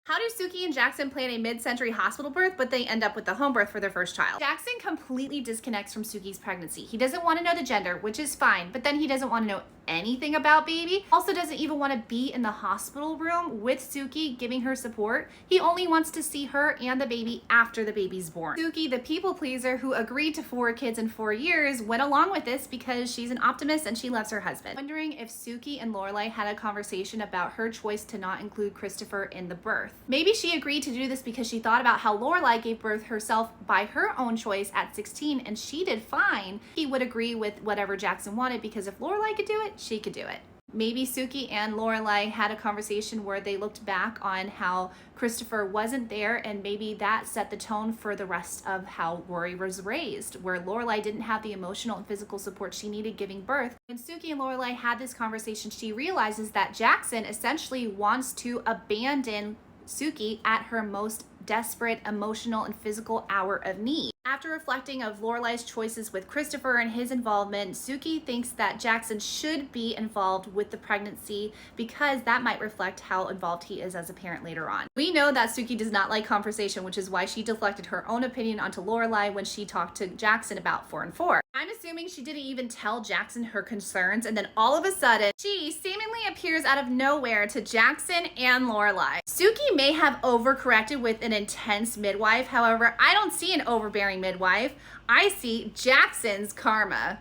How do Sookie and Jackson plan a mid-century hospital birth, but they end up with the home birth for their first child? Jackson completely disconnects from Sookie's pregnancy. He doesn't want to know the gender, which is fine, but then he doesn't want to know anything about baby. Also doesn't even want to be in the hospital room with Sookie giving her support. He only wants to see her and the baby after the baby's born. Sookie, the people pleaser who agreed to 4 kids in 4 years, went along with this because she's an optimist and she loves her husband. Wondering if Sookie and Lorelai had a conversation about her choice to not include Christopher in the birth. Maybe she agreed to do this because she thought about how Lorelai gave birth herself by her own choice at 16 and she did fine. He would agree with whatever Jackson wanted because if Lorelai could do it, she could do it. Maybe Sookie and Lorelai had a conversation where they looked back on how Christopher wasn't there, and maybe that set the tone for the rest of how Rory was raised, where Lorelai didn't have the emotional and physical support she needed giving birth. When Sookie and Lorelai had this conversation, she realizes that Jackson essentially wants to abandon Sookie at her most desperate emotional and physical hour of need. After reflecting of Lorelai's choices with Christopher and his involvement, Sookie thinks that Jackson should be involved with the pregnancy because that might reflect how involved he is as a parent later on. We know that Sookie does not like confrontation, which is why she deflected her own opinion onto Lorelai when she talked to Jackson about 4 and 4. I'm assuming she didn't even tell Jackson her concerns, and then all of a sudden, she seemingly appears out of nowhere to Jackson and Lorelai. Sookie may have overcorrected with an intense midwife, however, I don't see an overbearing midwife. I see Jackson's karma.